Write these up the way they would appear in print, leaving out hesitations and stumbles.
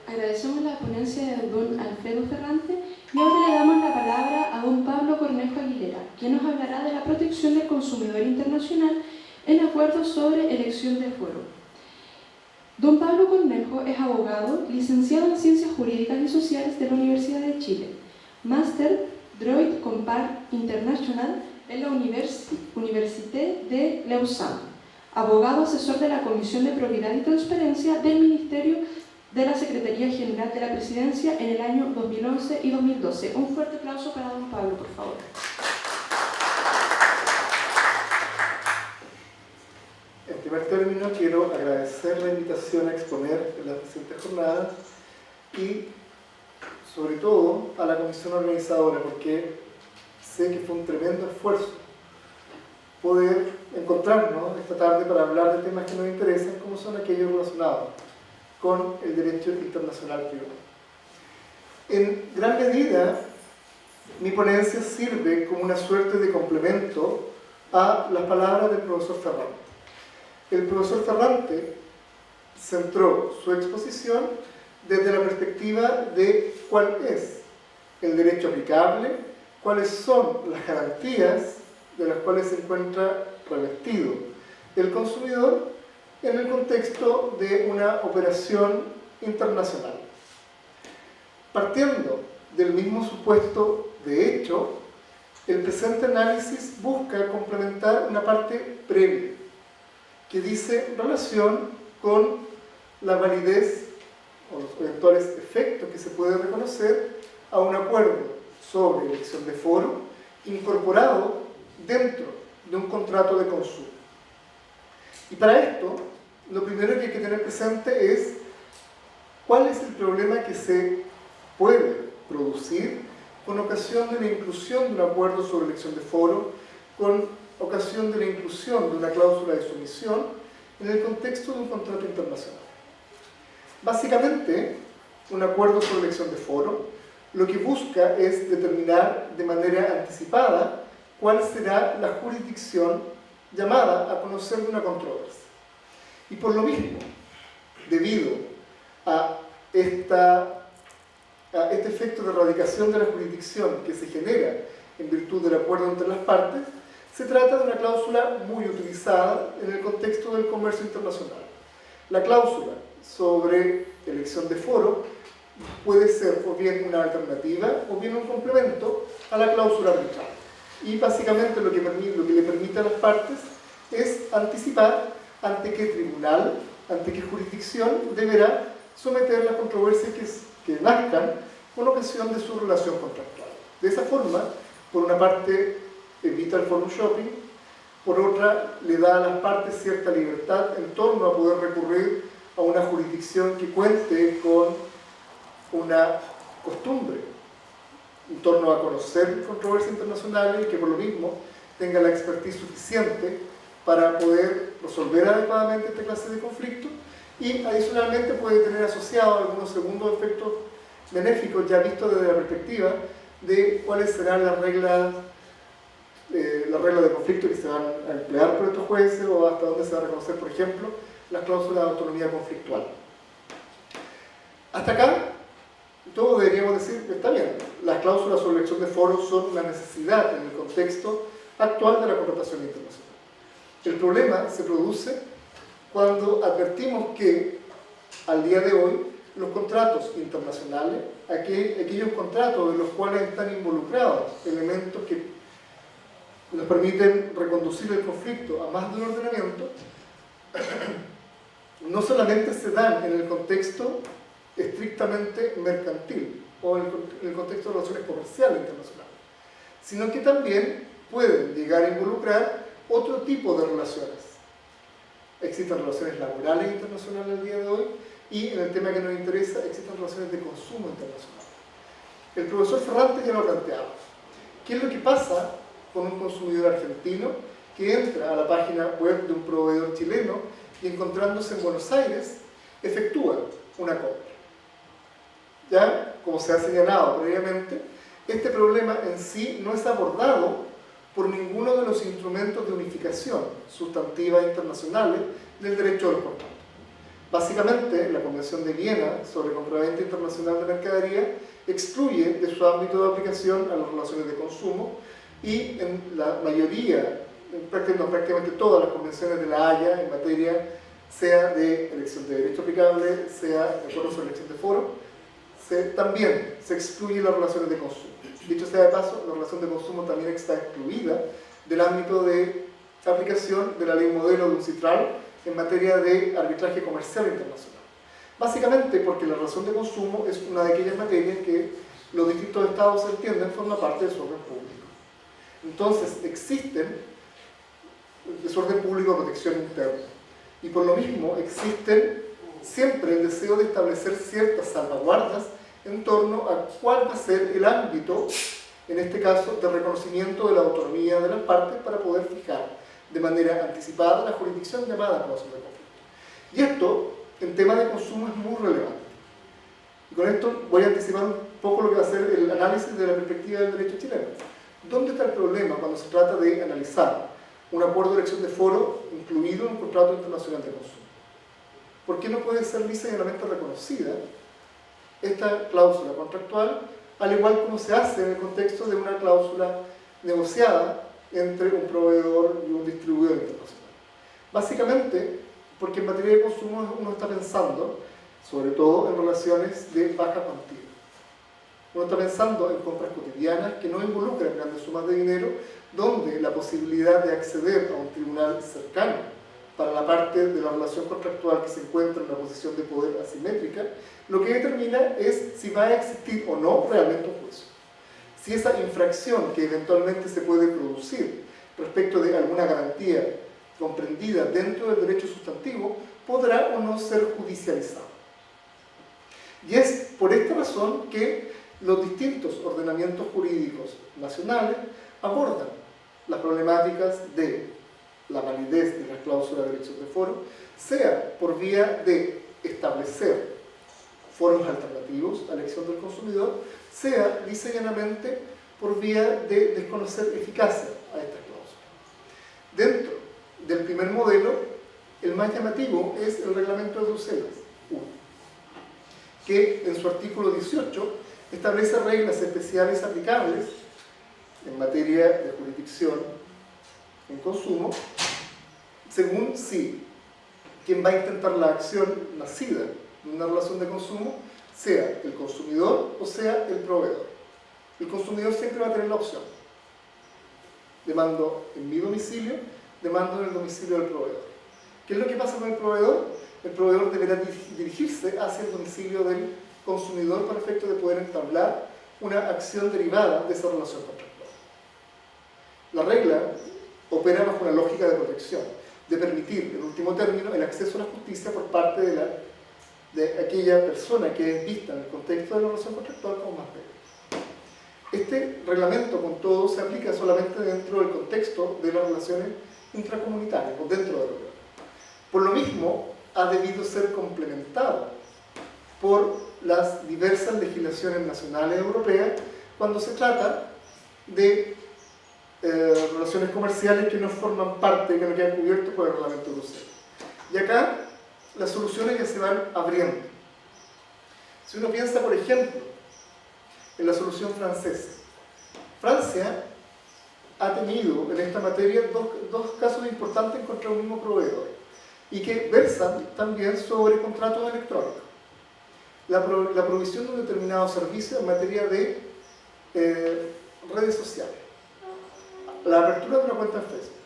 Agradecemos la ponencia de don Alfredo Ferrante y ahora le damos la palabra a don Pablo Cornejo Aguilera, quien nos hablará de la protección del consumidor internacional en acuerdos sobre elección de foro. Don Pablo Cornejo es abogado, licenciado en Ciencias Jurídicas y Sociales de la Universidad de Chile, máster Droit Compare International en la Université de Lausanne, abogado asesor de la Comisión de Probidad y Transparencia del Ministerio de la Secretaría General de la Presidencia en el año 2011 y 2012. Un fuerte aplauso para don Pablo, por favor. En primer término, quiero agradecer la invitación a exponer en la presente jornada y, sobre todo, a la comisión organizadora, porque sé que fue un tremendo esfuerzo poder encontrarnos esta tarde para hablar de temas que nos interesan, como son aquellos relacionados con el derecho internacional privado. En gran medida, mi ponencia sirve como una suerte de complemento a las palabras del profesor Ferrante. El profesor Ferrante centró su exposición desde la perspectiva de cuál es el derecho aplicable, cuáles son las garantías de las cuales se encuentra revestido el consumidor en el contexto de una operación internacional. Partiendo del mismo supuesto de hecho, el presente análisis busca complementar una parte previa que dice relación con la validez o los eventuales efectos que se puede reconocer a un acuerdo sobre elección de foro incorporado dentro de un contrato de consumo. Y para esto, lo primero que hay que tener presente es cuál es el problema que se puede producir con ocasión de la inclusión de un acuerdo sobre elección de foro, con ocasión de la inclusión de una cláusula de sumisión en el contexto de un contrato internacional. Básicamente, un acuerdo sobre elección de foro lo que busca es determinar de manera anticipada cuál será la jurisdicción llamada a conocer de una controversia. Y por lo mismo, debido a este efecto de erradicación de la jurisdicción que se genera en virtud del acuerdo entre las partes, se trata de una cláusula muy utilizada en el contexto del comercio internacional. La cláusula sobre elección de foro puede ser o bien una alternativa o bien un complemento a la cláusula arbitral. Y básicamente lo que le permite a las partes es anticipar ante qué tribunal, ante qué jurisdicción deberá someter las controversias que nazcan con ocasión de su relación contractual. De esa forma, por una parte, evita el forum shopping, por otra, le da a las partes cierta libertad en torno a poder recurrir a una jurisdicción que cuente con una costumbre en torno a conocer controversias internacionales y que por lo mismo tenga la expertise suficiente para poder resolver adecuadamente esta clase de conflictos y adicionalmente puede tener asociado algunos segundos efectos benéficos ya vistos desde la perspectiva de cuáles serán las reglas de conflicto que se van a emplear por estos jueces o hasta dónde se va a reconocer, por ejemplo, las cláusulas de autonomía conflictual. Hasta acá, todos deberíamos decir que está bien, las cláusulas sobre elección de foro son una necesidad en el contexto actual de la contratación internacional. El problema se produce cuando advertimos que, al día de hoy, los contratos internacionales, aquellos contratos de los cuales están involucrados elementos que nos permiten reconducir el conflicto a más de un ordenamiento, no solamente se dan en el contexto estrictamente mercantil o en el contexto de relaciones comerciales internacionales, sino que también pueden llegar a involucrar otro tipo de relaciones. Existen relaciones laborales internacionales al día de hoy y en el tema que nos interesa existen relaciones de consumo internacional. El profesor Ferrante ya lo planteaba. ¿Qué es lo que pasa con un consumidor argentino que entra a la página web de un proveedor chileno y encontrándose en Buenos Aires efectúa una compra? Ya, como se ha señalado previamente, este problema en sí no es abordado por ninguno de los instrumentos de unificación sustantiva internacionales del derecho de los contratos. Básicamente, la Convención de Viena sobre compraventa internacional de mercadería excluye de su ámbito de aplicación a las relaciones de consumo y en la mayoría, prácticamente todas las convenciones de la Haya en materia sea de elección de derecho aplicable, sea de acuerdo sobre elección de foro, también se excluye las relaciones de consumo. Dicho sea de paso, la relación de consumo también está excluida del ámbito de aplicación de la ley modelo de UNCITRAL en materia de arbitraje comercial internacional. Básicamente porque la relación de consumo es una de aquellas materias que los distintos estados entienden forma parte de su orden público. Entonces existen desorden público de protección interna y por lo mismo existen siempre el deseo de establecer ciertas salvaguardas en torno a cuál va a ser el ámbito, en este caso, de reconocimiento de la autonomía de las partes para poder fijar de manera anticipada la jurisdicción llamada aprobación de conflicto. Y esto, en tema de consumo, es muy relevante. Y con esto voy a anticipar un poco lo que va a ser el análisis de la perspectiva del derecho chileno. ¿Dónde está el problema cuando se trata de analizar un acuerdo de elección de foro incluido en un contrato internacional de consumo? ¿Por qué no puede ser lisa y llanamente reconocida esta cláusula contractual, al igual como se hace en el contexto de una cláusula negociada entre un proveedor y un distribuidor internacional? Básicamente, porque en materia de consumo uno está pensando, sobre todo en relaciones de baja cuantía. Uno está pensando en compras cotidianas que no involucran grandes sumas de dinero, donde la posibilidad de acceder a un tribunal cercano para la parte de la relación contractual que se encuentra en una posición de poder asimétrica, lo que determina es si va a existir o no realmente un juicio. Si esa infracción que eventualmente se puede producir respecto de alguna garantía comprendida dentro del derecho sustantivo podrá o no ser judicializada. Y es por esta razón que los distintos ordenamientos jurídicos nacionales abordan las problemáticas de la validez de las cláusulas de derechos de foro, sea por vía de establecer foros alternativos a la elección del consumidor, sea lisa y llanamente por vía de desconocer eficacia a estas cláusulas. Dentro del primer modelo, el más llamativo es el Reglamento de Bruselas I, que en su artículo 18 establece reglas especiales aplicables en materia de jurisdicción en consumo, según si quien va a intentar la acción nacida de una relación de consumo sea el consumidor o sea el proveedor. El consumidor siempre va a tener la opción: demando en mi domicilio, demando en el domicilio del proveedor. ¿Qué es lo que pasa con el proveedor? El proveedor deberá dirigirse hacia el domicilio del consumidor para efecto de poder entablar una acción derivada de esa relación contractual. La regla opera bajo una lógica de protección, de permitir, en último término, el acceso a la justicia por parte de aquella persona que es vista en el contexto de la relación contractual como más débil. Este reglamento, con todo, se aplica solamente dentro del contexto de las relaciones intracomunitarias, o dentro de la Unión. Por lo mismo, ha debido ser complementado por las diversas legislaciones nacionales europeas cuando se trata de relaciones comerciales que no forman parte, que no quedan cubiertos por el Reglamento de Bruselas. Y acá las soluciones ya se van abriendo. Si uno piensa, por ejemplo, en la solución francesa, Francia ha tenido en esta materia dos casos importantes contra un mismo proveedor y que versan también sobre contratos electrónicos. La provisión de un determinado servicio en materia de redes sociales. La apertura de una cuenta en Facebook.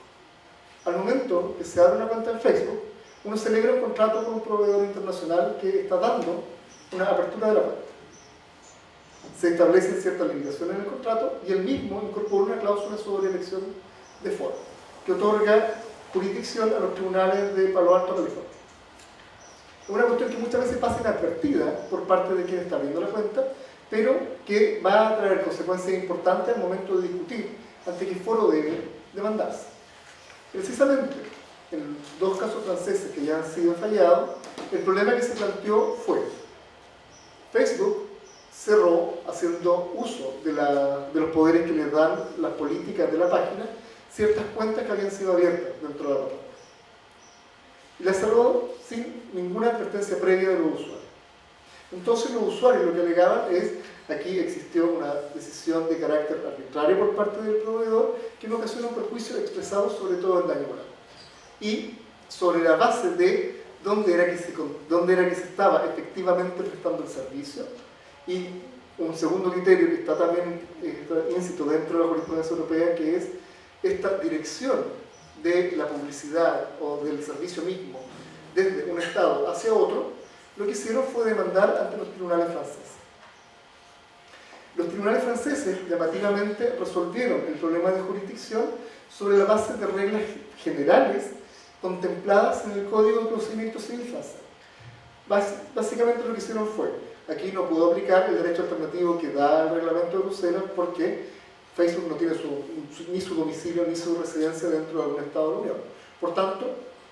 Al momento que se abre una cuenta en Facebook, uno celebra un contrato con un proveedor internacional que está dando una apertura de la cuenta. Se establecen ciertas limitaciones en el contrato y el mismo incorpora una cláusula sobre elección de foro, que otorga jurisdicción a los tribunales de Palo Alto, California. Es una cuestión que muchas veces pasa inadvertida por parte de quien está viendo la cuenta, pero que va a traer consecuencias importantes al momento de discutir ante qué foro debe demandarse. Precisamente, en dos casos franceses que ya han sido fallados, el problema que se planteó fue: Facebook cerró, haciendo uso de los poderes que les dan las políticas de la página, ciertas cuentas que habían sido abiertas dentro de la plataforma. Y las cerró sin ninguna advertencia previa de los usuarios. Entonces los usuarios lo que alegaban es: aquí existió una decisión de carácter arbitrario por parte del proveedor que me ocasiona un perjuicio expresado sobre todo en daño moral. Y sobre la base de dónde era que se estaba efectivamente prestando el servicio, y un segundo criterio que está también íncito dentro de la jurisprudencia europea, que es esta dirección de la publicidad o del servicio mismo desde un Estado hacia otro, lo que hicieron fue demandar ante los tribunales franceses. Los tribunales franceses llamativamente resolvieron el problema de jurisdicción sobre la base de reglas generales contempladas en el Código de Procedimiento Civil francés. Básicamente lo que hicieron fue: aquí no pudo aplicar el derecho alternativo que da el reglamento de Bruselas porque Facebook no tiene ni su domicilio ni su residencia dentro de algún Estado de la Unión. Por tanto,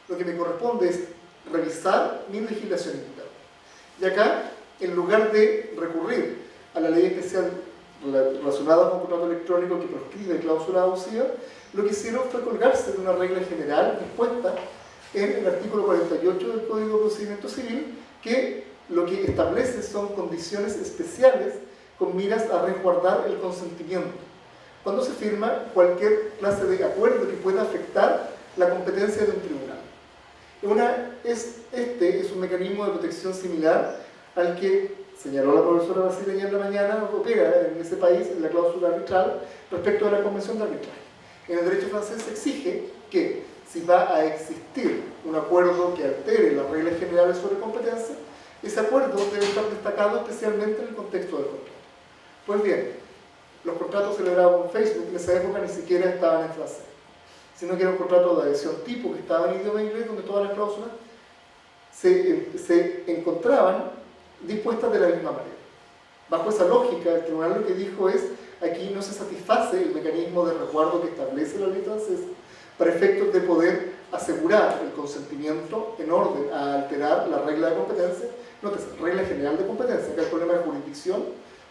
lo que me corresponde es revisar mi legislación interna. Y acá, en lugar de recurrir a la ley especial relacionada con contrato electrónico que proscribe cláusula abusiva, lo que hicieron fue colgarse de una regla general dispuesta en el artículo 48 del Código de Procedimiento Civil, que lo que establece son condiciones especiales con miras a resguardar el consentimiento cuando se firma cualquier clase de acuerdo que pueda afectar la competencia de un tribunal. Este es un mecanismo de protección similar al que señaló la profesora brasileña en la mañana, opera en ese país en la cláusula arbitral respecto a la convención de arbitraje. En el derecho francés se exige que si va a existir un acuerdo que altere las reglas generales sobre competencia, ese acuerdo debe estar destacado especialmente en el contexto del contrato. Pues bien, los contratos celebrados con Facebook en esa época ni siquiera estaban en francés, sino que era un contrato de adhesión tipo que estaba en idioma inglés, donde todas las cláusulas se encontraban dispuestas de la misma manera. Bajo esa lógica, el tribunal lo que dijo es: aquí no se satisface el mecanismo de resguardo que establece la ley francesa para efectos de poder asegurar el consentimiento en orden a alterar la regla de competencia, regla general de competencia, que el problema de jurisdicción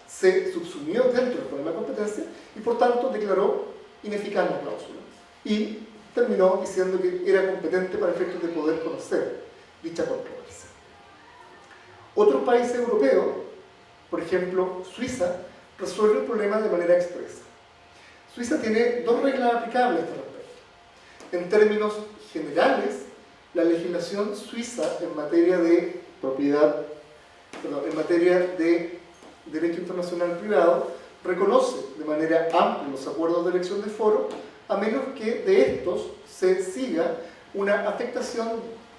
se subsumió dentro del problema de competencia y por tanto declaró ineficaz la cláusula y terminó diciendo que era competente para efectos de poder conocer dicha controversia. Otros países europeos, por ejemplo Suiza, resuelve el problema de manera expresa. Suiza tiene dos reglas aplicables a este respecto. En términos generales, la legislación suiza en materia de en materia de derecho internacional privado, reconoce de manera amplia los acuerdos de elección de foro, a menos que de estos se siga una afectación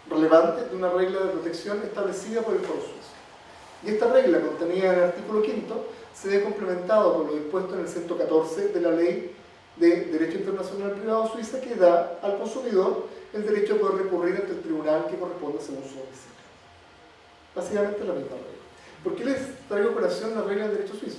relevante de una regla de protección establecida por el foro suizo. Y esta regla, contenida en el artículo 5, se ve complementado por lo dispuesto en el 114 de la Ley de Derecho Internacional Privado Suiza, que da al consumidor el derecho a poder recurrir ante el tribunal que corresponda según su domicilio. Básicamente la misma regla. ¿Por qué les traigo a colación la regla del derecho suizo?